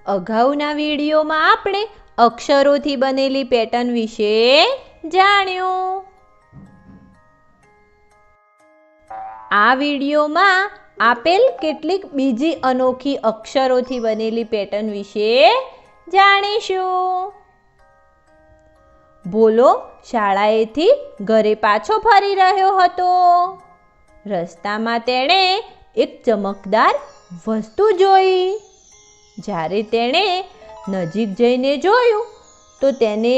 અગાઉના વિડીયોમાં આપણે અક્ષરોથી બનેલી પેટર્ન વિશે જાણ્યું. આ વિડીયોમાં આપેલ કેટલીક બીજી અનોખી અક્ષરોથી બનેલી પેટર્ન વિશે જાણીશું. ભોલો શાળાએથી ઘરે પાછો ફરી રહ્યો હતો. રસ્તામાં તેણે એક ચમકદાર વસ્તુ જોઈ. જ્યારે તેણે નજીક જઈને જોયું તો તેને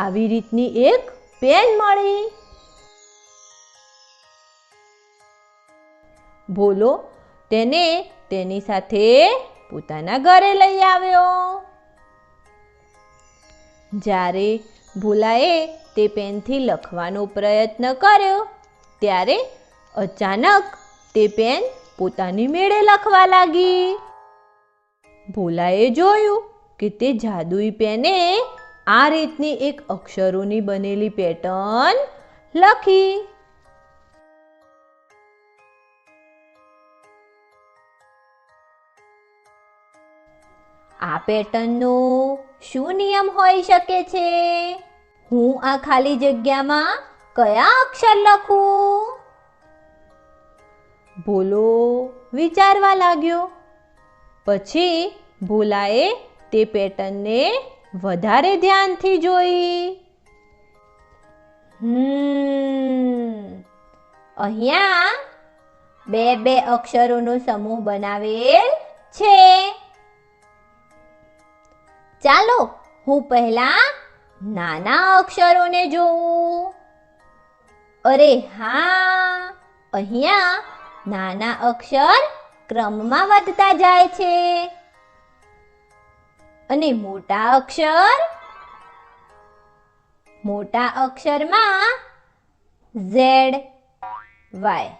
આવી રીતની એક પેન મળી. ભોલો તેને તેની સાથે પોતાના ઘરે લઈ આવ્યો. જ્યારે ભોલાએ તે પેનથી લખવાનો પ્રયત્ન કર્યો ત્યારે અચાનક તે પેન પોતાની મેળે લખવા લાગી. ભોલાએ જોયું કે તે જાદુઈ પેને આ રીતની એક અક્ષરોની બનેલી પેટર્ન લખી. આ પેટર્નનો શું નિયમ હોઈ શકે છે? હું આ ખાલી જગ્યામાં કયા અક્ષર લખું? ભોલો વિચારવા લાગ્યો. પછી ભોલાએ તે પેટર્નને વધારે ધ્યાનથી જોઈ. અહીંયા બે અક્ષરોનો સમૂહ બનાવેલ છે. ચાલો હું પહેલા નાના અક્ષરોને જોઉં. અરે હા, અહીંયા નાના અક્ષર ક્રમમાં વધતા જાય છે અને મોટા અક્ષરમાં ઝેડ વાય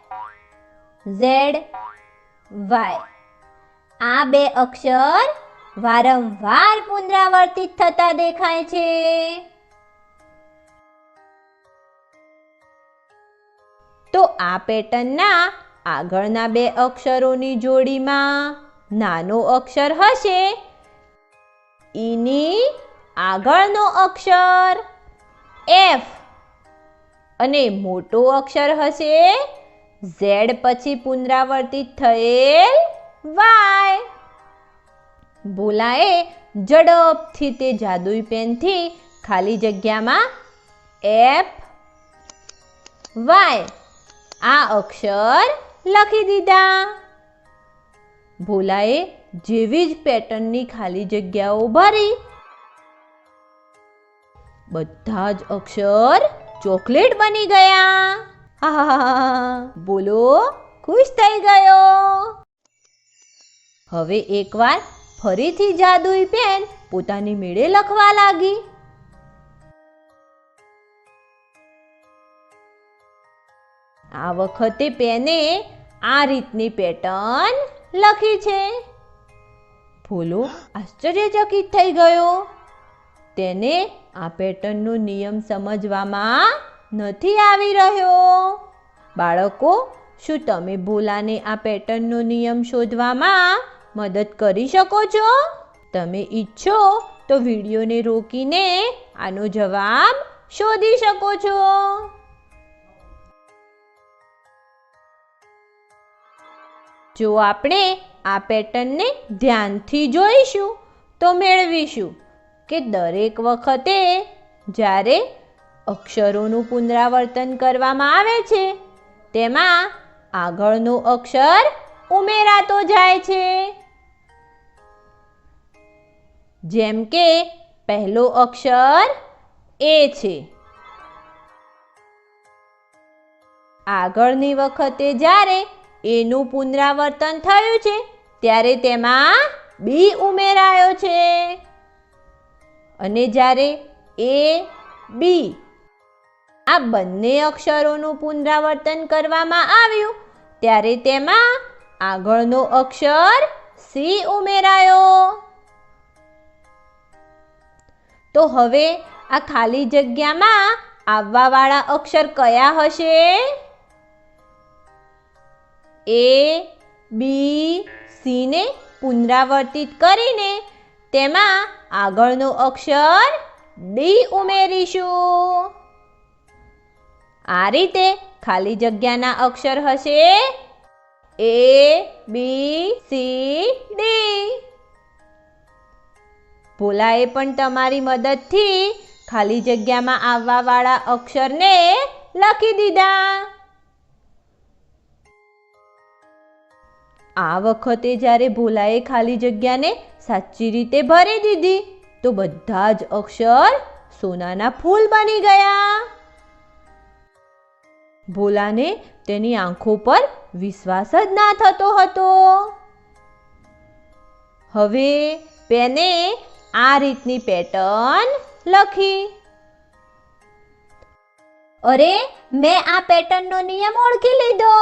આ બે અક્ષર વારંવાર પુનરાવર્તિત થતા દેખાય છે. તો આ પેટર્નના આગળના બે અક્ષરોની જોડીમાં નાનો અક્ષર હશે ઈની આગળનો અક્ષર એફ અને મોટો અક્ષર હશે ઝેડ પછી પુનરાવર્તિત થયેલ વાય. ભોલાએ ઝડપથી તે જાદુઈ પેનથી ખાલી જગ્યામાં એફ વાય આ અક્ષર લખી દીધા. ભોલાએ જેવી જ પેટર્નની ખાલી જગ્યાઓ ભરી બધા જ અક્ષર ચોકલેટ બની ગયા. ભોલો ખુશ થઈ ગયો. હવે એકવાર ફરીથી જાદુઈ પેન પોતાની મેળે લખવા લાગી. આ વખતે પેને આ રીતની પેટર્ન લખી છે. ભોલો આશ્ચર્યચકિત થઈ ગયો. તેને આ પેટર્નનો નિયમ સમજવામાં નથી આવી રહ્યો. બાળકો, શું તમે ભોલાને આ પેટર્નનો નિયમ શોધવામાં મદદ કરી શકો છો? તમે ઈચ્છો તો વિડીયોને રોકીને આનો જવાબ શોધી શકો છો. જો આપણે આ પેટર્નને ધ્યાનથી જોઈશું તો મેળવીશું કે દરેક વખતે જ્યારે અક્ષરોનું પુનરાવર્તન કરવામાં આવે છે તેમાં આગળનો અક્ષર ઉમેરાતો જાય છે. જેમ કે પહેલો અક્ષર એ છે. આગળની વખતે જ્યારે એનું પુનરાવર્તન થયું છે ત્યારે તેમાં બી ઉમેરાયો છે અને જ્યારે એ બી આ બંને અક્ષરોનું પુનરાવર્તન કરવામાં આવ્યું ત્યારે તેમાં આગળનો અક્ષર સી ઉમેરાયો. તો હવે આ ખાલી જગ્યામાં આવવાવાળા અક્ષર કયા હશે? એ બી સી ને પુનરાવર્તિત કરીને તેમાં આગળનો અક્ષર ડી ઉમેરીશું. આ રીતે ખાલી જગ્યાના અક્ષર હશે ABCD. ભોલાએ પણ તમારી મદદથી ખાલી જગ્યામાં આવવાવાળા અક્ષરને લખી દીધા. આ વખતે જ્યારે ભોલાએ ખાલી જગ્યાને સાચી રીતે ભરી દીધી તો બધા જ અક્ષર સોનાના ફૂલ બની ગયા. ભોલાને તેની આંખો પર વિશ્વાસ જ ના થતો હતો. હવે પેને આ રીતની પેટર્ન લખી. અરે, મેં આ પેટર્નનો નિયમ ઓળખી લીધો.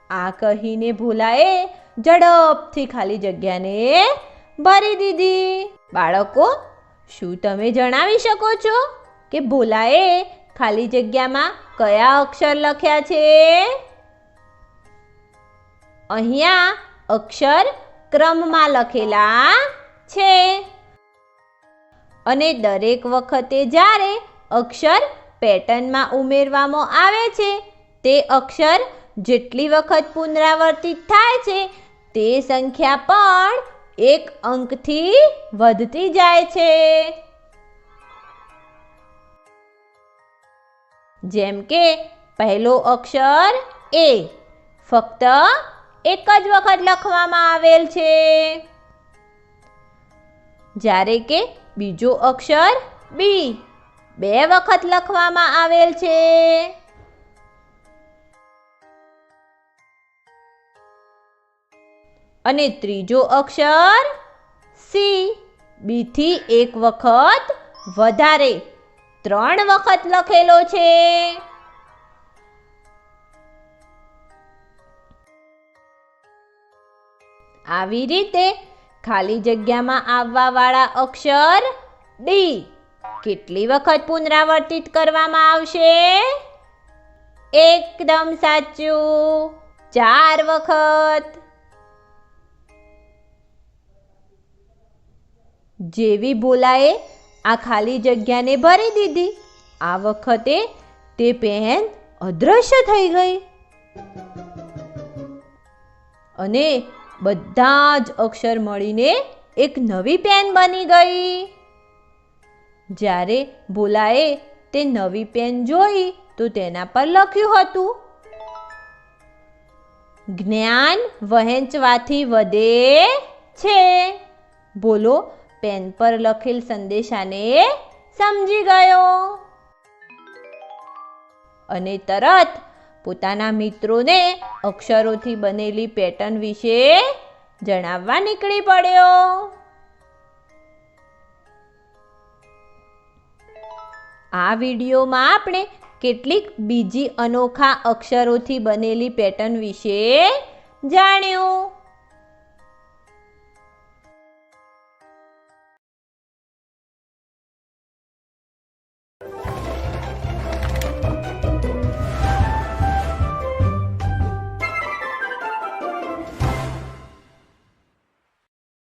આ કહીને ભોલાએ ઝડપથી ખાલી જગ્યાને ભરી દીધી. બાળકો, શું તમે જણાવી શકો છો કે ભોલાએ ખાલી જગ્યામાં કયા અક્ષર લખ્યા છે? અહીંયા અક્ષર ક્રમમાં લખેલા છે અને દરેક વખતે જ્યારે અક્ષર પેટર્નમાં ઉમેરવામાં આવે છે તે અક્ષર જેટલી વખત પુનરાવર્તિત થાય છે તે સંખ્યા પણ એક અંકથી વધતી જાય છે. જેમ કે પહેલો અક્ષર A ફક્ત એક જ વખત લખવામાં આવેલ છે, જ્યારે કે બીજો અક્ષર B 2 વખત લખવામાં આવેલ છે. અને ત્રીજો અક્ષર C B થી 1 વખત વધારે 3 વખત લખેલો છે. આવી રીતે ખાલી જગ્યામાં આવવાવાળા અક્ષર D કેટલી વખત પુનરાવર્તિત કરવામાં આવશે? એકદમ સાચું, 4 વખત. જેવી ભોલાએ આ ખાલી જગ્યાને ભરી દીધી, આ વખતે તે પેન અદૃશ્ય થઈ ગઈ અને બધા જ અક્ષર મળીને એક નવી પેન બની ગઈ. જ્યારે ભોલાએ તે નવી પેન જોઈ તો તેના પર લખ્યું હતું, જ્ઞાન વહેંચવાથી વધે છે. ભોલો પેન પર લખેલ સંદેશાને સમજી ગયો અને તરત પોતાના મિત્રોને અક્ષરોથી બનેલી પેટર્ન વિશે જણાવવા નીકળી પડ્યો. આ વિડીયોમાં આપણે કેટલીક બીજી અનોખા અક્ષરોથી બનેલી પેટર્ન વિશે જાણ્યું.